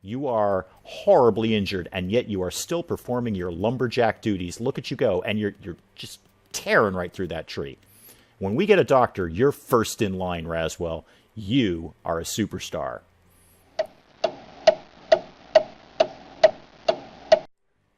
You are horribly injured, and yet you are still performing your lumberjack duties. Look at you go, and you're just tearing right through that tree. When we get a doctor, you're first in line, Raswell. You are a superstar.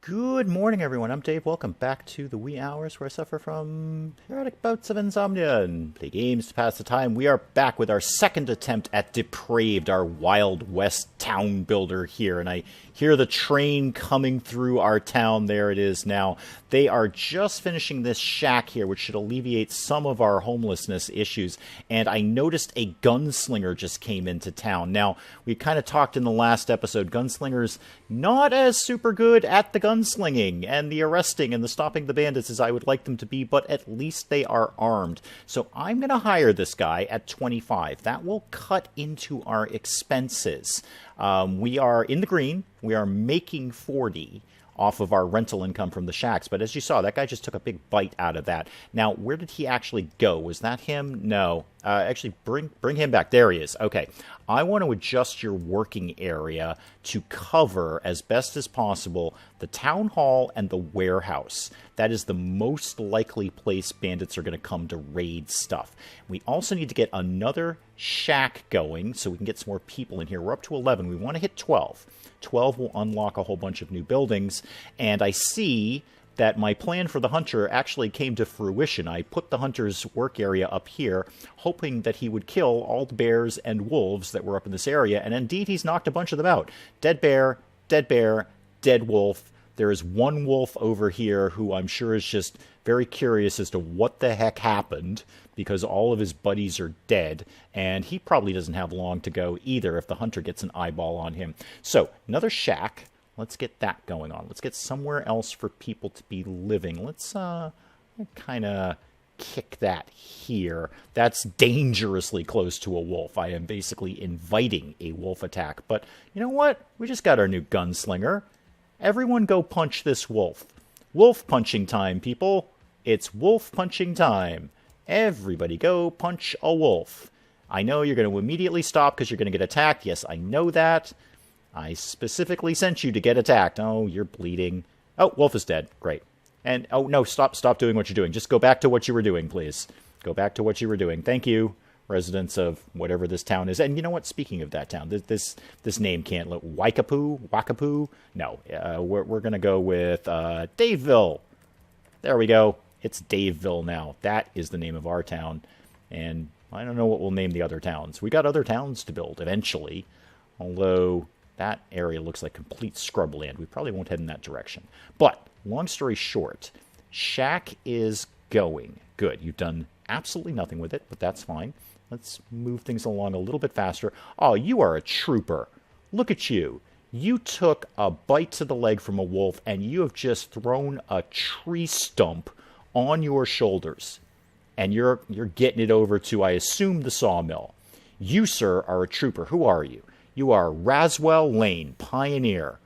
Good morning, everyone. I'm Dave. Welcome back to the wee hours where I suffer from periodic bouts of insomnia and play games to pass the time. We are back with our second attempt at Depraved, our Wild West town builder here. And I hear the train coming through our town. There it is now. They are just finishing this shack here, which should alleviate some of our homelessness issues. And I noticed a gunslinger just came into town. Now, we kind of talked in the last episode, gunslingers not as super good at the gunslinging and the arresting and the stopping the bandits as I would like them to be, but at least they are armed. So I'm going to hire this guy at 25. That will cut into our expenses. We are in the green. We are making 40 off of our rental income from the shacks. But as you saw, that guy just took a big bite out of that. Now, where did he actually go? Was that him? No. Actually, bring him back. There he is. Okay. I want to adjust your working area to cover, as best as possible, the town hall and the warehouse. That is the most likely place bandits are going to come to raid stuff. We also need to get another shack going so we can get some more people in here. We're up to 11. We want to hit 12. 12 will unlock a whole bunch of new buildings, and I see that my plan for the hunter actually came to fruition. I put the hunter's work area up here, hoping that he would kill all the bears and wolves that were up in this area, and indeed he's knocked a bunch of them out. Dead bear, dead wolf. There is one wolf over here who I'm sure is just very curious as to what the heck happened, because all of his buddies are dead, and he probably doesn't have long to go either if the hunter gets an eyeball on him. So, another shack. Let's get that going on. Let's get somewhere else for people to be living. Let's kind of kick that here. That's dangerously close to a wolf. I am basically inviting a wolf attack. But you know what? We just got our new gunslinger. Everyone go punch this wolf. Wolf punching time, people. It's wolf punching time. Everybody go punch a wolf. I know you're going to immediately stop because you're going to get attacked. Yes, I know that. I specifically sent you to get attacked. Oh, you're bleeding. Oh, wolf is dead. Great. And, oh, no, stop doing what you're doing. Just go back to what you were doing, please. Go back to what you were doing. Thank you, residents of whatever this town is. And you know what? Speaking of that town, this name can't look... Wakapoo? No, we're going to go with Daveville. There we go. It's Daveville now. That is the name of our town. And I don't know what we'll name the other towns. We got other towns to build eventually. Although that area looks like complete scrubland. We probably won't head in that direction. But, long story short, shack is going. Good. You've done absolutely nothing with it, but that's fine. Let's move things along a little bit faster. Oh, you are a trooper. Look at you. You took a bite to the leg from a wolf, and you have just thrown a tree stump on your shoulders. And you're getting it over to, I assume, the sawmill. You, sir, are a trooper. Who are you? You are Raswell Lane, pioneer.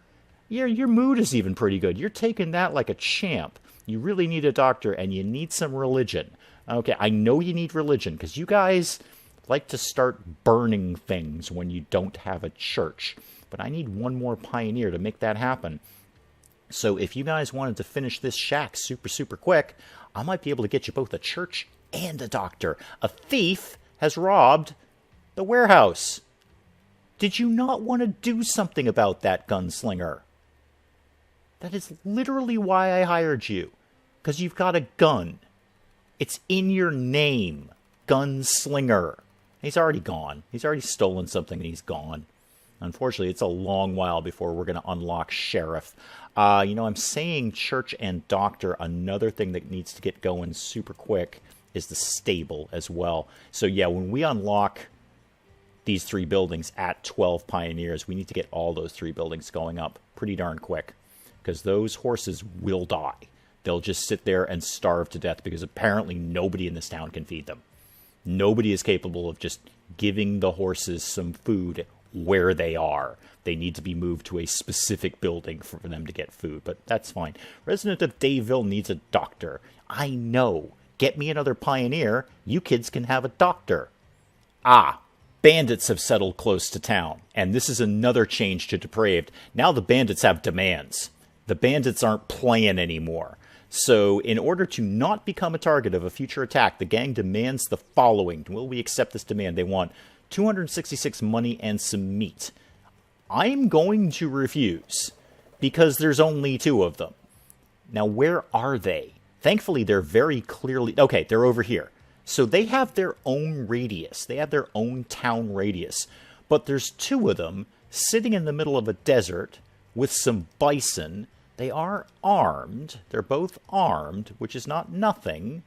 Your mood is even pretty good. You're taking that like a champ. You really need a doctor, and you need some religion. Okay, I know you need religion, because you guys like to start burning things when you don't have a church. But I need one more pioneer to make that happen. So if you guys wanted to finish this shack super, super quick, I might be able to get you both a church and a doctor. A thief has robbed the warehouse. Did you not want to do something about that, gunslinger? That is literally why I hired you. Because you've got a gun. It's in your name. Gunslinger. He's already gone. He's already stolen something and he's gone. Unfortunately, it's a long while before we're going to unlock sheriff. I'm saying church and doctor. Another thing that needs to get going super quick is the stable as well. So yeah, when we unlock these 3 buildings at 12 pioneers, we need to get all those 3 buildings going up pretty darn quick, because those horses will die. They'll just sit there and starve to death because apparently nobody in this town can feed them. Nobody is capable of just giving the horses some food where they are. They need to be moved to a specific building for them to get food, but that's fine. Resident of Daveville needs a doctor. I know. Get me another pioneer. You kids can have a doctor. Ah, bandits have settled close to town, and this is another change to Depraved. Now the bandits have demands. The bandits aren't playing anymore. So in order to not become a target of a future attack, the gang demands the following. Will we accept this demand? They want 266 money and some meat. I'm going to refuse, because there's only 2 of them. Now, where are they? Thankfully, they're very clearly... Okay, they're over here. So they have their own radius. They have their own town radius. But there's 2 of them sitting in the middle of a desert with some bison. They are armed. They're both armed, which is not nothing.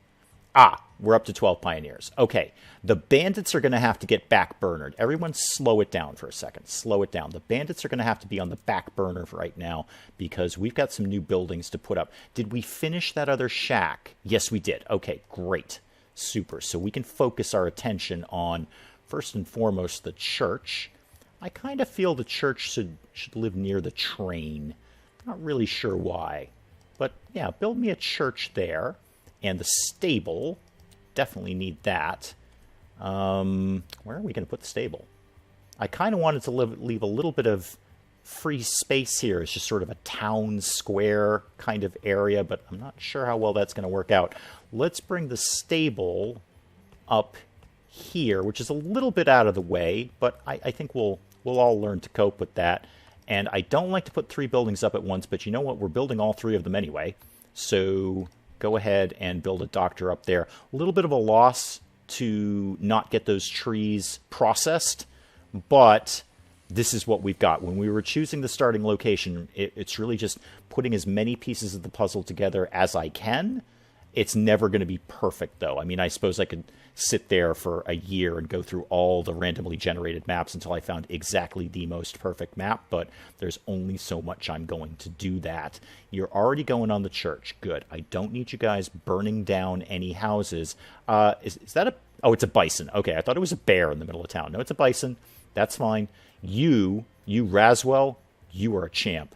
Ah, we're up to 12 pioneers. Okay, the bandits are going to have to get back-burnered. Everyone slow it down for a second. Slow it down. The bandits are going to have to be on the back burner right now because we've got some new buildings to put up. Did we finish that other shack? Yes, we did. Okay, great. Super. So we can focus our attention on, first and foremost, the church. I kind of feel the church should live near the train. Not really sure why. But, yeah, build me a church there. And the stable, definitely need that. Where are we going to put the stable? I kind of wanted to leave a little bit of free space here. It's just sort of a town square kind of area, but I'm not sure how well that's going to work out. Let's bring the stable up here, which is a little bit out of the way, but I think we'll all learn to cope with that. And I don't like to put 3 buildings up at once, but you know what? We're building all 3 of them anyway. So go ahead and build a doctor up there. A little bit of a loss to not get those trees processed, but this is what we've got. When we were choosing the starting location, it's really just putting as many pieces of the puzzle together as I can. It's never going to be perfect, though. I mean, I suppose I could sit there for a year and go through all the randomly generated maps until I found exactly the most perfect map, but there's only so much I'm going to do that. You're already going on the church. Good. I don't need you guys burning down any houses. Is that a... Oh, it's a bison. Okay, I thought it was a bear in the middle of town. No, it's a bison. That's fine. You Raswell, you are a champ.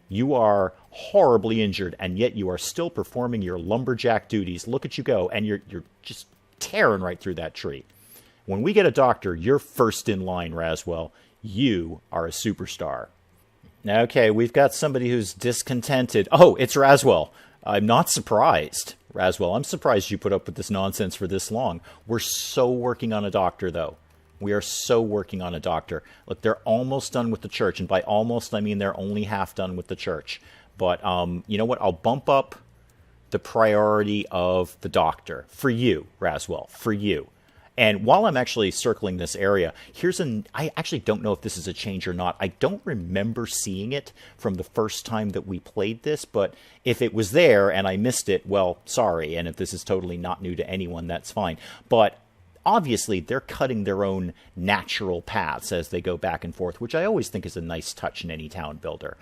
You are horribly injured, and yet you are still performing your lumberjack duties. Look at you go, and you're just tearing right through that tree. When we get a doctor, you're first in line, Raswell. You are a superstar. Okay, we've got somebody who's discontented. Oh, it's Raswell. I'm not surprised. Raswell, I'm surprised you put up with this nonsense for this long. We're so working on a doctor, though. We are so working on a doctor. Look, they're almost done with the church, and by almost, I mean they're only half done with the church. But you know what? I'll bump up the priority of the doctor for you, Raswell, for you. And while I'm actually circling this area, I actually don't know if this is a change or not. I don't remember seeing it from the first time that we played this, but if it was there and I missed it, well, sorry. And if this is totally not new to anyone, that's fine. But obviously, they're cutting their own natural paths as they go back and forth, which I always think is a nice touch in any town builder.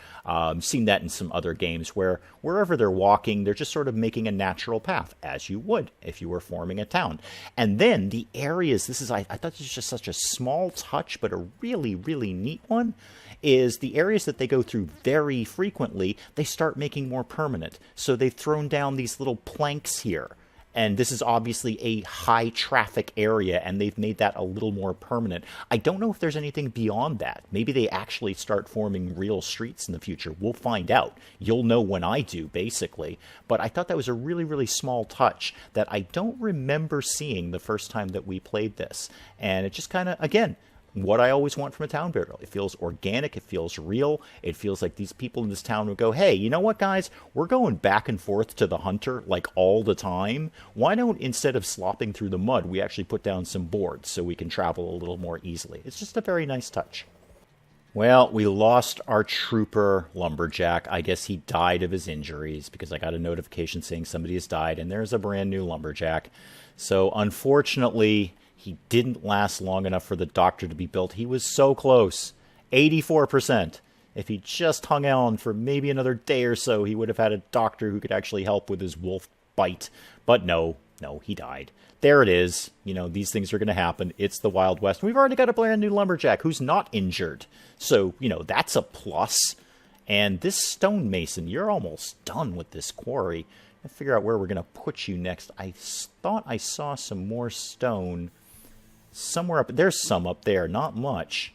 Seen that in some other games where wherever they're walking, they're just sort of making a natural path, as you would if you were forming a town. And then the areas, I thought this was just such a small touch, but a really, really neat one, is the areas that they go through very frequently, they start making more permanent. So they've thrown down these little planks here. And this is obviously a high traffic area, and they've made that a little more permanent. I don't know if there's anything beyond that. Maybe they actually start forming real streets in the future. We'll find out. You'll know when I do, basically. But I thought that was a really, really small touch that I don't remember seeing the first time that we played this. And it just kind of, again, what I always want from a town builder. It feels organic. It feels real. It feels like these people in this town would go, hey, you know what, guys? We're going back and forth to the hunter like all the time. Why don't, instead of slopping through the mud, we actually put down some boards so we can travel a little more easily? It's just a very nice touch. Well, we lost our trooper lumberjack. I guess he died of his injuries because I got a notification saying somebody has died, and there's a brand new lumberjack. So unfortunately, he didn't last long enough for the doctor to be built. He was so close. 84%. If he just hung on for maybe another day or so, he would have had a doctor who could actually help with his wolf bite. But no, he died. There it is. You know, these things are going to happen. It's the Wild West. We've already got a brand new lumberjack who's not injured. So, you know, that's a plus. And this stonemason, you're almost done with this quarry. I'll figure out where we're going to put you next. I thought I saw some more stone Somewhere up... There's some up there. Not much.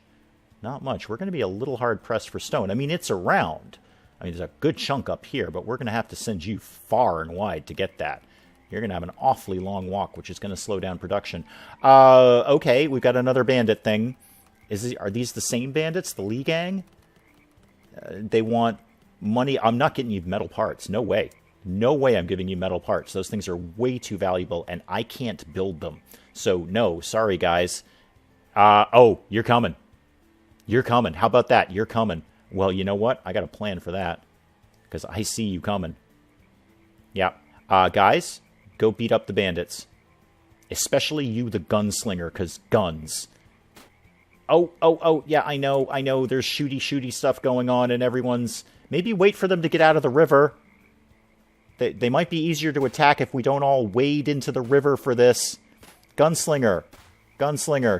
Not much. We're going to be a little hard-pressed for stone. I mean, it's around. I mean, there's a good chunk up here, but we're going to have to send you far and wide to get that. You're going to have an awfully long walk, which is going to slow down production. Okay, we've got another bandit thing. Are these the same bandits, the Lee gang? They want money. I'm not getting you metal parts. No way. No way I'm giving you metal parts. Those things are way too valuable, and I can't build them. So, no, sorry, guys. Oh, you're coming. You're coming. How about that? You're coming. Well, you know what? I got a plan for that, because I see you coming. Yeah. Guys, go beat up the bandits. Especially you, the gunslinger, because guns. Oh, yeah, I know. There's shooty stuff going on, and everyone's... Maybe wait for them to get out of the river. They might be easier to attack if we don't all wade into the river for this. Gunslinger,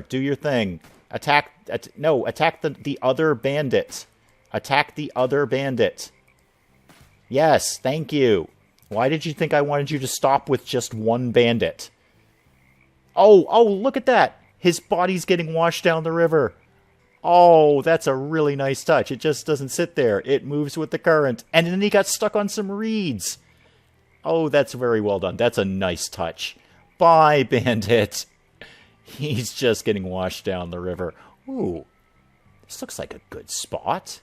do your thing. Attack the other bandit. Attack the other bandit. Yes, thank you. Why did you think I wanted you to stop with just one bandit? Oh, look at that. His body's getting washed down the river. Oh, that's a really nice touch. It just doesn't sit there. It moves with the current. And then he got stuck on some reeds. Oh, that's very well done. That's a nice touch. Bye, bandit. He's just getting washed down the river. Ooh, this looks like a good spot.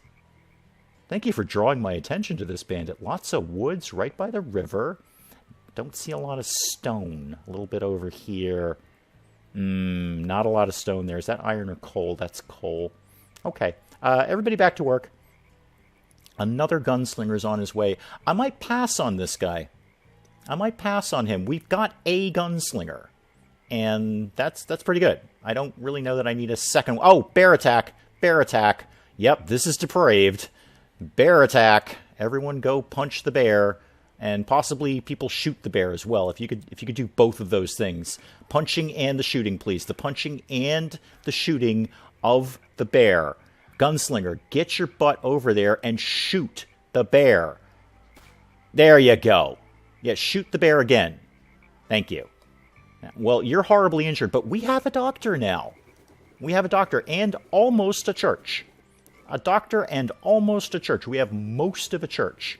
Thank you for drawing my attention to this, bandit. Lots of woods right by the river. Don't see a lot of stone. A little bit over here. Not a lot of stone there. Is that iron or coal? That's coal. Okay. Everybody back to work. Another gunslinger's on his way. I might pass on this guy. I might pass on him. We've got a gunslinger. And that's pretty good. I don't really know that I need a second... Oh, bear attack. Bear attack. Yep, this is depraved. Bear attack. Everyone go punch the bear. And possibly people shoot the bear as well. If you could do both of those things. Punching and the shooting, please. The punching and the shooting of the bear. Gunslinger, get your butt over there and shoot the bear. There you go. Yeah, shoot the bear again. Thank you. Well, you're horribly injured, but we have a doctor now. We have a doctor and almost a church. A doctor and almost a church. We have most of a church.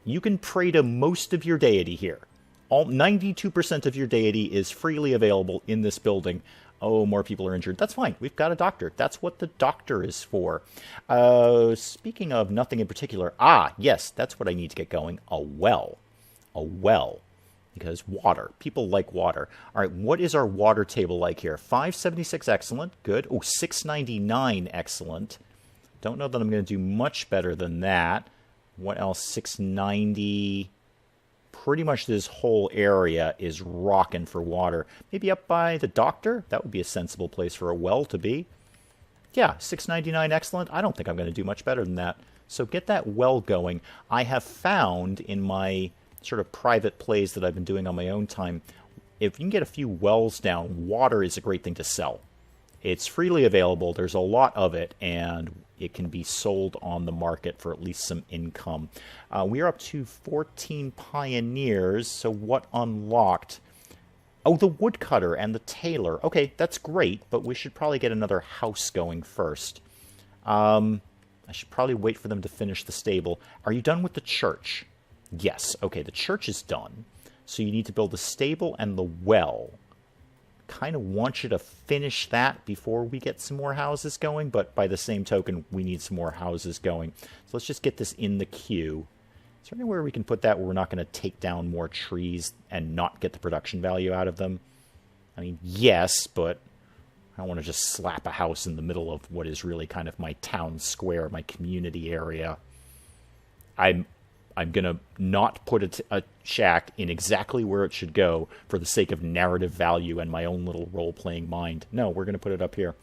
You can pray to most of your deity here. 92% of your deity is freely available in this building. Oh, more people are injured. That's fine. We've got a doctor. That's what the doctor is for. Speaking of nothing in particular. Yes, that's what I need to get going. A well. A well. Because water. People like water. All right, what is our water table like here? 576, excellent. Good. Oh, 699, excellent. Don't know that I'm going to do much better than that. What else? 690. Pretty much this whole area is rocking for water. Maybe up by the doctor? That would be a sensible place for a well to be. Yeah, 699, excellent. I don't think I'm going to do much better than that. So get that well going. I have found in my sort of private plays that I've been doing on my own time, if you can get a few wells down, water is a great thing to sell. It's freely available, there's a lot of it, and it can be sold on the market for at least some income. We are up to 14 pioneers, so what unlocked? Oh, the woodcutter and the tailor. Okay, that's great, but we should probably get another house going first. I should probably wait for them to finish the stable. Are you done with the church? Yes. Okay, the church is done. So you need to build the stable and the well. Kind of want you to finish that before we get some more houses going, but by the same token, we need some more houses going. So let's just get this in the queue. Is there anywhere we can put that where we're not going to take down more trees and not get the production value out of them? I mean, yes, but I don't want to just slap a house in the middle of what is really kind of my town square, my community area. I'm going to not put a shack in exactly where it should go for the sake of narrative value and my own little role-playing mind. No, we're going to put it up here.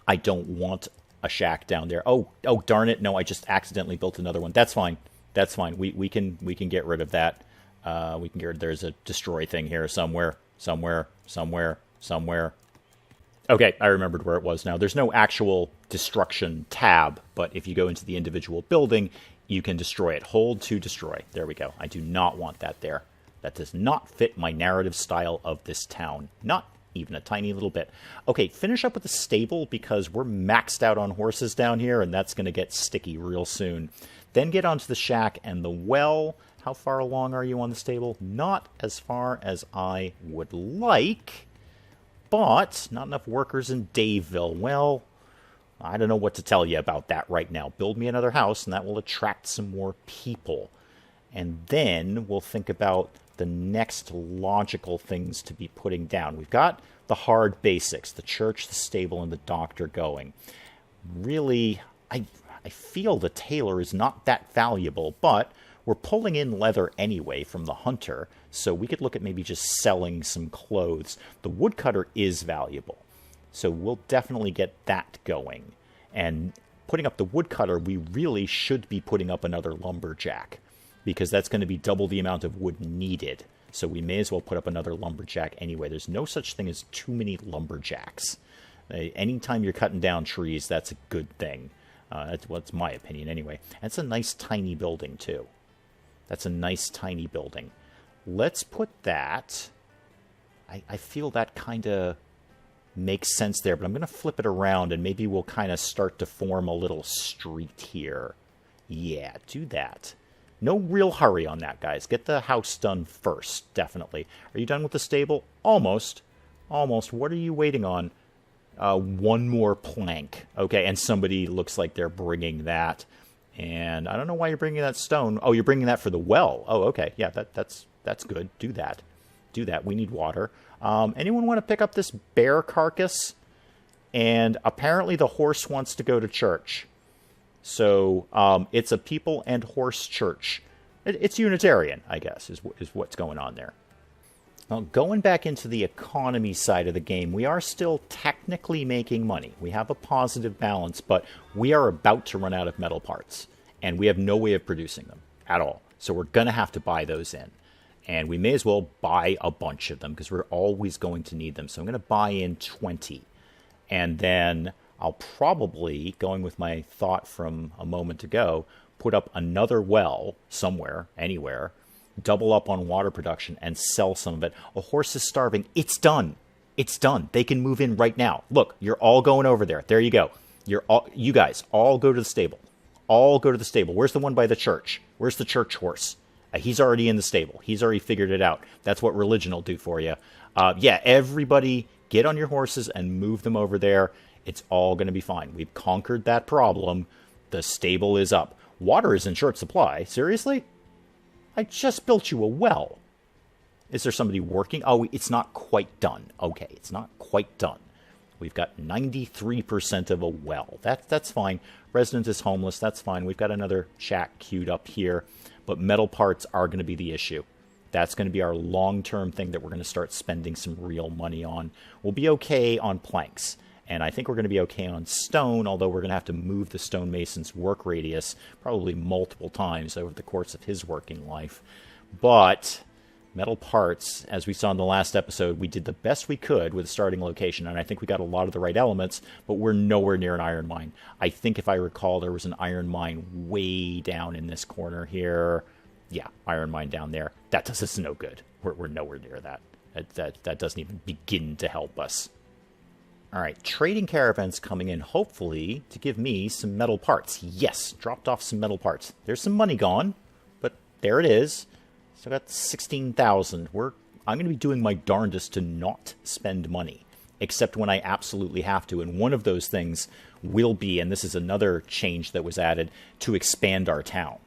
I don't want a shack down there. Oh, darn it. No, I just accidentally built another one. That's fine. That's fine. We can get rid of that. We can get rid. There's a destroy thing here somewhere. Okay, I remembered where it was now. There's no actual destruction tab, but if you go into the individual building, you can destroy it. Hold to destroy. There we go. I do not want that there. That does not fit my narrative style of this town. Not even a tiny little bit. Okay, finish up with the stable because we're maxed out on horses down here, and that's going to get sticky real soon. Then get onto the shack and the well. How far along are you on the stable? Not as far as I would like, but not enough workers in Daveville. Well, I don't know what to tell you about that right now. Build me another house, and that will attract some more people. And then we'll think about the next logical things to be putting down. We've got the hard basics, the church, the stable, and the doctor going. Really, I feel the tailor is not that valuable, but we're pulling in leather anyway from the hunter, so we could look at maybe just selling some clothes. The woodcutter is valuable, so we'll definitely get that going. And putting up the woodcutter, we really should be putting up another lumberjack, because that's going to be double the amount of wood needed. So we may as well put up another lumberjack anyway. There's no such thing as too many lumberjacks. Anytime you're cutting down trees, that's a good thing. That's my opinion anyway. That's a nice tiny building too. That's a nice tiny building. Let's put that... I feel that kind of makes sense there, but I'm going to flip it around and maybe we'll kind of start to form a little street here. Yeah, do that. No real hurry on that, guys. Get the house done first, definitely. Are you done with the stable? Almost. Almost. What are you waiting on? One more plank. Okay, and somebody looks like they're bringing that. And I don't know why you're bringing that stone. Oh, you're bringing that for the well. Oh, okay. Yeah, that's good. Do that. Do that. We need water. Anyone want to pick up this bear carcass? And apparently the horse wants to go to church. So it's a people and horse church. It's Unitarian, I guess, is what's going on there. Now, going back into the economy side of the game, we are still technically making money. We have a positive balance, but we are about to run out of metal parts. And we have no way of producing them at all. So we're going to have to buy those in. And we may as well buy a bunch of them because we're always going to need them. So I'm going to buy in 20. And then I'll probably, going with my thought from a moment ago, put up another well somewhere, anywhere, double up on water production, and sell some of it. A horse is starving. It's done. It's done. They can move in right now. Look, you're all going over there. There you go. You guys all go to the stable. All go to the stable. Where's the one by the church? Where's the church horse? He's already in the stable. He's already figured it out. That's what religion will do for you. Yeah, everybody get on your horses and move them over there. It's all going to be fine. We've conquered that problem. The stable is up. Water is in short supply. Seriously? I just built you a well. Is there somebody working? Oh, it's not quite done. Okay, it's not quite done. We've got 93% of a well. That's fine. Resident is homeless. That's fine. We've got another shack queued up here. But metal parts are going to be the issue. That's going to be our long-term thing that we're going to start spending some real money on. We'll be okay on planks. And I think we're going to be okay on stone, although we're going to have to move the stonemason's work radius probably multiple times over the course of his working life. But metal parts, as we saw in the last episode, we did the best we could with the starting location, and I think we got a lot of the right elements, but we're nowhere near an iron mine. I think if I recall, there was an iron mine way down in this corner here. Yeah, iron mine down there. That does us no good. We're nowhere near that. That doesn't even begin to help us. All right, trading caravans coming in, hopefully, to give me some metal parts. Yes, dropped off some metal parts. There's some money gone, but there it is. So I got 16,000. I'm going to be doing my darndest to not spend money, except when I absolutely have to. And one of those things will be, and this is another change that was added, to expand our town.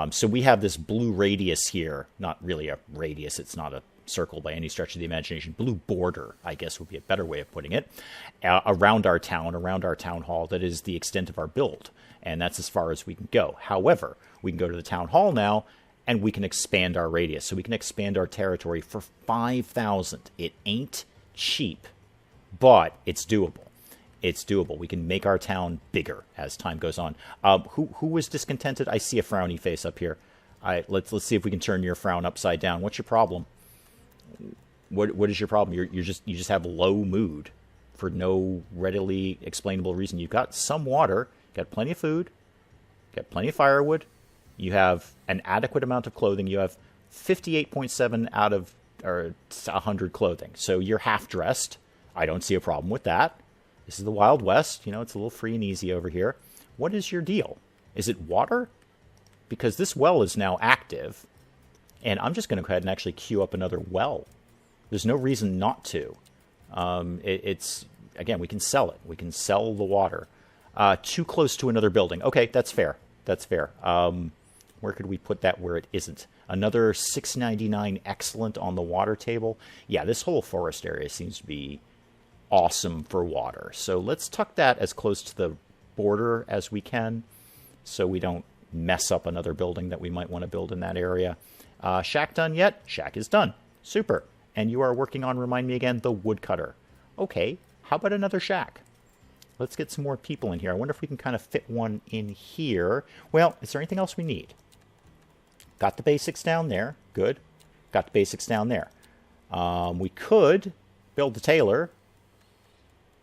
So we have this blue radius here. Not really a radius. It's not a circle by any stretch of the imagination. Blue border, I guess, would be a better way of putting it, around our town, around our town hall. That is the extent of our build, and that's as far as we can go. However, we can go to the town hall now, and we can expand our radius. So we can expand our territory for 5,000. It ain't cheap, but it's doable. It's doable. We can make our town bigger as time goes on. Who was discontented? I see a frowny face up here. Let's see if we can turn your frown upside down. What's your problem? What is your problem? You just have low mood for no readily explainable reason. You've got some water, got plenty of food, got plenty of firewood. You have an adequate amount of clothing. You have 58.7 out of 100 clothing. So you're half dressed. I don't see a problem with that. This is the Wild West. You know, it's a little free and easy over here. What is your deal? Is it water? Because this well is now active, and I'm just going to go ahead and actually queue up another well. There's no reason not to. It's, again, we can sell it. We can sell the water. Too close to another building. Okay, that's fair. That's fair. Where could we put that where it isn't? Another $6.99 excellent on the water table. Yeah, this whole forest area seems to be awesome for water. So let's tuck that as close to the border as we can so we don't mess up another building that we might want to build in that area. Shack done yet? Shack is done. Super. And you are working on, remind me again, the woodcutter. Okay, how about another shack? Let's get some more people in here. I wonder if we can kind of fit one in here. Well, is there anything else we need? Got the basics down there. Good. Got the basics down there. We could build the tailor.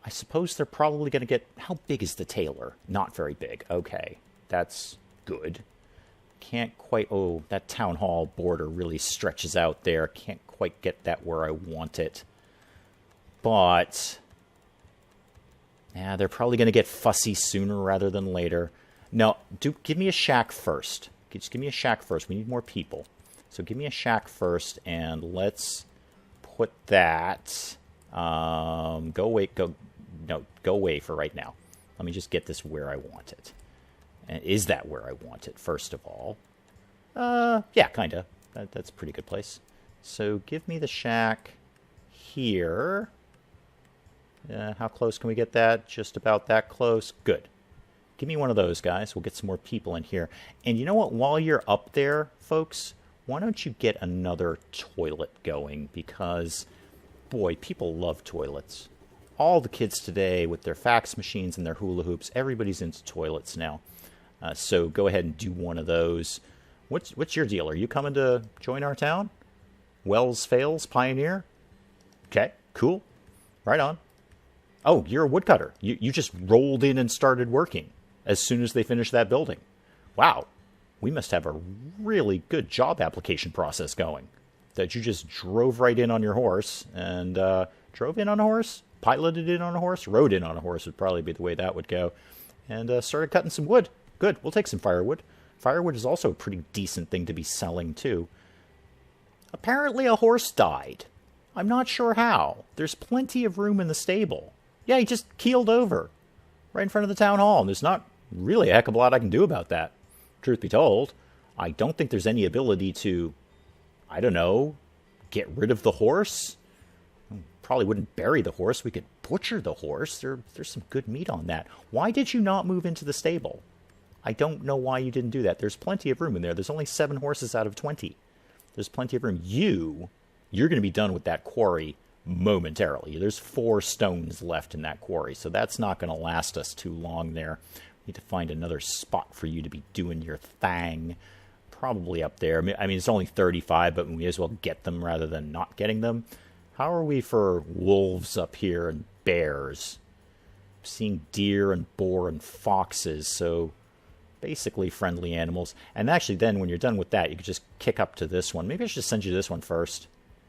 I suppose they're probably going to get... How big is the tailor? Not very big. Okay, that's good. Can't quite... Oh, that town hall border really stretches out there. Can't quite get that where I want it. But... yeah, they're probably going to get fussy sooner rather than later. No, give me a shack first. Just give me a shack first. We need more people. So give me a shack first, and let's put that... go away for right now. Let me just get this where I want it. And is that where I want it, first of all? Yeah, kind of. That's a pretty good place. So give me the shack here. How close can we get that? Just about that close. Good. Give me one of those, guys. We'll get some more people in here. And you know what? While you're up there, folks, why don't you get another toilet going? Because, boy, people love toilets. All the kids today with their fax machines and their hula hoops, everybody's into toilets now. So go ahead and do one of those. What's your deal? Are you coming to join our town? Wells Fails Pioneer? Okay, cool. Right on. Oh, you're a woodcutter. You just rolled in and started working as soon as they finished that building. Wow. We must have a really good job application process going. That you just drove right in on your horse and drove in on a horse, piloted in on a horse, rode in on a horse would probably be the way that would go, and started cutting some wood. Good. We'll take some firewood. Firewood is also a pretty decent thing to be selling, too. Apparently a horse died. I'm not sure how. There's plenty of room in the stable. Yeah, he just keeled over right in front of the town hall, and there's not really a heck of a lot I can do about that. Truth be told, I don't think there's any ability to, I don't know, get rid of the horse. Probably wouldn't bury the horse. We could butcher the horse. There's some good meat on that. Why did you not move into the stable? I don't know why you didn't do that. There's plenty of room in there. There's only 7 horses out of 20. There's plenty of room. You're going to be done with that quarry momentarily. There's 4 stones left in that quarry, so that's not going to last us too long there. We need to find another spot for you to be doing your thing. Probably up there. I mean, it's only 35, but we may as well get them rather than not getting them. How are we for wolves up here and bears? I'm seeing deer and boar and foxes, so basically friendly animals. And actually then when you're done with that, you could just kick up to this one. Maybe I should just send you this one first.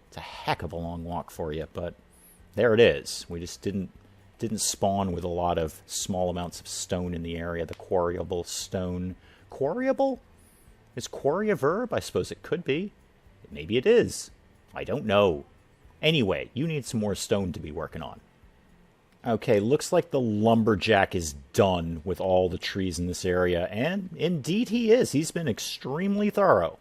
It's a heck of a long walk for you, but there it is. We just didn't spawn with a lot of small amounts of stone in the area. The quarryable stone. Quarryable? Is quarry a verb? I suppose it could be. Maybe it is. I don't know. Anyway, you need some more stone to be working on. Okay, looks like the lumberjack is done with all the trees in this area, and indeed he is. He's been extremely thorough.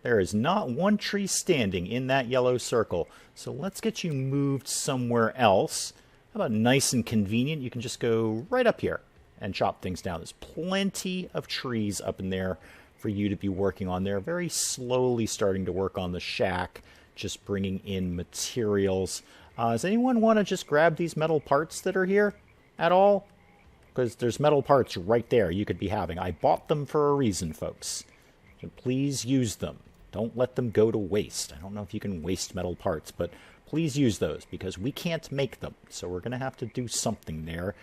There is not one tree standing in that yellow circle, so let's get you moved somewhere else. How about nice and convenient? You can just go right up here and chop things down. There's plenty of trees up in there for you to be working on. They're very slowly starting to work on the shack, just bringing in materials. Does anyone want to just grab these metal parts that are here at all? Because there's metal parts right there you could be having. I bought them for a reason, folks. So please use them. Don't let them go to waste. I don't know if you can waste metal parts, but please use those because we can't make them. So we're going to have to do something there.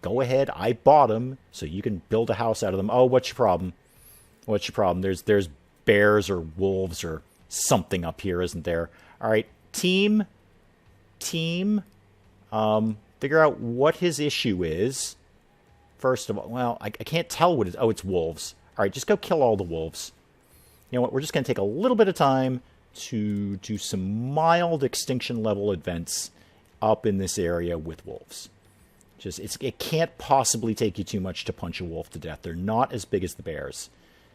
Go ahead. I bought them so you can build a house out of them. Oh, what's your problem? What's your problem? There's bears or wolves or something up here, isn't there? All right, team. Figure out what his issue is. First of all, well, I can't tell what it is. Oh, it's wolves. All right, just go kill all the wolves. You know what? We're just going to take a little bit of time to do some mild extinction level events up in this area with wolves. It can't possibly take you too much to punch a wolf to death. They're not as big as the bears.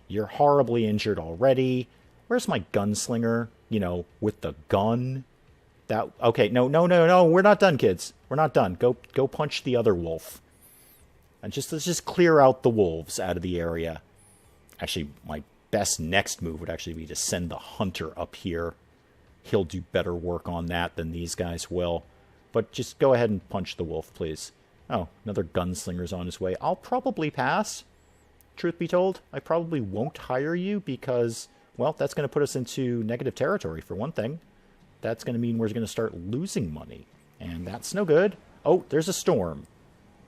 You're horribly injured already. Where's my gunslinger? You know, with the gun. Okay, no. We're not done, kids. We're not done. Go punch the other wolf. And let's just clear out the wolves out of the area. Actually, my best next move would actually be to send the hunter up here. He'll do better work on that than these guys will. But just go ahead and punch the wolf, please. Oh, another gunslinger's on his way. I'll probably pass. Truth be told, I probably won't hire you because, well, that's going to put us into negative territory for one thing. That's going to mean we're going to start losing money. And that's no good. Oh, there's a storm.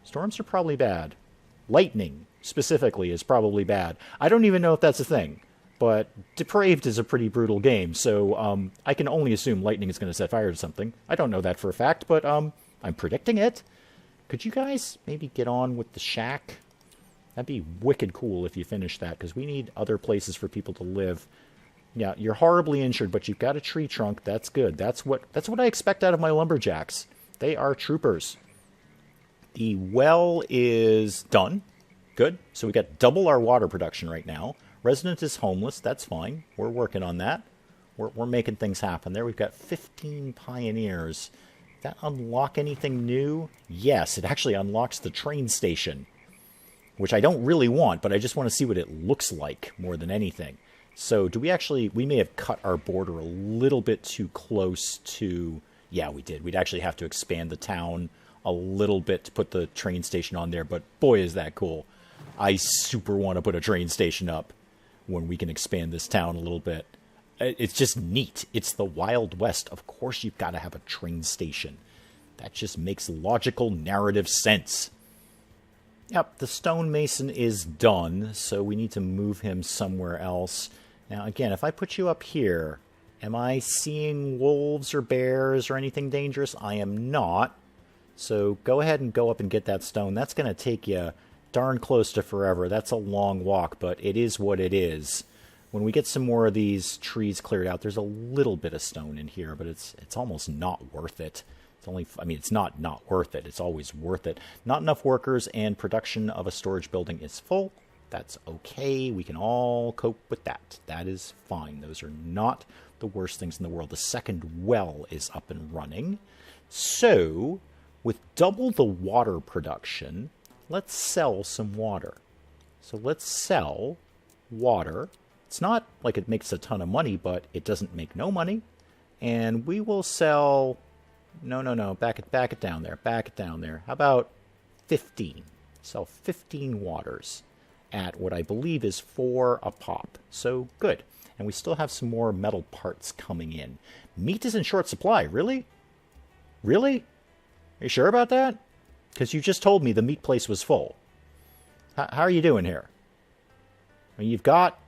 Storms are probably bad. Lightning, specifically, is probably bad. I don't even know if that's a thing. But Depraved is a pretty brutal game, so I can only assume lightning is going to set fire to something. I don't know that for a fact, but I'm predicting it. Could you guys maybe get on with the shack? That'd be wicked cool if you finish that, because we need other places for people to live. Yeah, you're horribly injured, but you've got a tree trunk. That's good. That's what I expect out of my lumberjacks. They are troopers. The well is done. Good. So we got double our water production right now. Resident is homeless. That's fine. We're working on that. We're making things happen there. We've got 15 pioneers. Does that unlock anything new? Yes, it actually unlocks the train station, which I don't really want, but I just want to see what it looks like more than anything. So do we may have cut our border a little bit too close to, yeah, we did. We'd actually have to expand the town a little bit to put the train station on there, but boy, is that cool. I super want to put a train station up when we can expand this town a little bit. It's just neat. It's the Wild West. Of course you've got to have a train station. That just makes logical narrative sense. Yep, the stonemason is done, so we need to move him somewhere else. Now, again, if I put you up here, am I seeing wolves or bears or anything dangerous? I am not. So go ahead and go up and get that stone. That's going to take you darn close to forever. That's a long walk, but it is what it is. When we get some more of these trees cleared out, there's a little bit of stone in here, but it's almost not worth it. It's not worth it. It's always worth it. Not enough workers, and production of a storage building is full. That's okay. We can all cope with that. That is fine. Those are not the worst things in the world. The second well is up and running. So, with double the water production, let's sell some water. So let's sell water. It's not like it makes a ton of money, but it doesn't make no money. And we will sell... No. Back it down there. Back it down there. How about 15? Sell 15 waters at what I believe is 4 a pop. So good. And we still have some more metal parts coming in. Meat is in short supply. Really? Really? Are you sure about that? Because you just told me the meat place was full. How are you doing here? I mean, you've got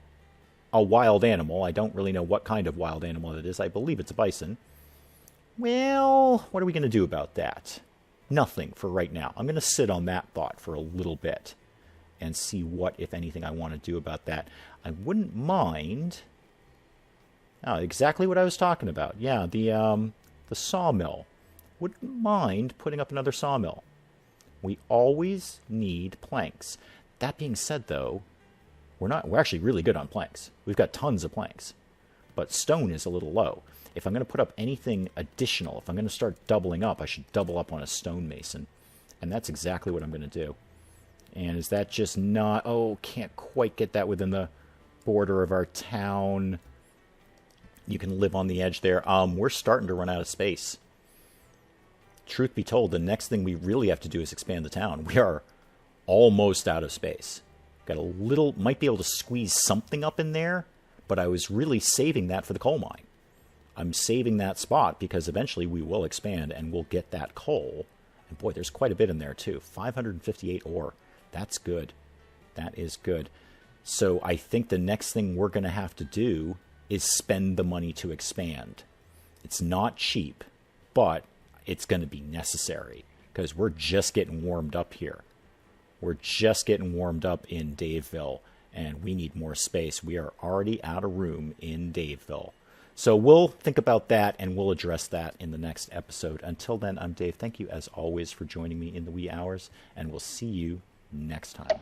a wild animal. I don't really know what kind of wild animal it is. I believe it's a bison. Well, what are we going to do about that? Nothing for right now. I'm going to sit on that thought for a little bit and see what, if anything, I want to do about that. I wouldn't mind... Oh, exactly what I was talking about. Yeah, the sawmill. Wouldn't mind putting up another sawmill. We always need planks. That being said, though, we're actually really good on planks. We've got tons of planks. But stone is a little low. If I'm going to put up anything additional, if I'm going to start doubling up, I should double up on a stonemason. And that's exactly what I'm going to do. And is that just not... Oh, can't quite get that within the border of our town. You can live on the edge there. We're starting to run out of space. Truth be told, the next thing we really have to do is expand the town. We are almost out of space. Got a little... Might be able to squeeze something up in there, but I was really saving that for the coal mine. I'm saving that spot because eventually we will expand and we'll get that coal. And boy, there's quite a bit in there too. 558 ore. That's good. That is good. So I think the next thing we're going to have to do is spend the money to expand. It's not cheap, but it's going to be necessary because we're just getting warmed up here. We're just getting warmed up in Daveville, and we need more space. We are already out of room in Daveville. So we'll think about that, and we'll address that in the next episode. Until then, I'm Dave. Thank you, as always, for joining me in the wee hours, and we'll see you next time.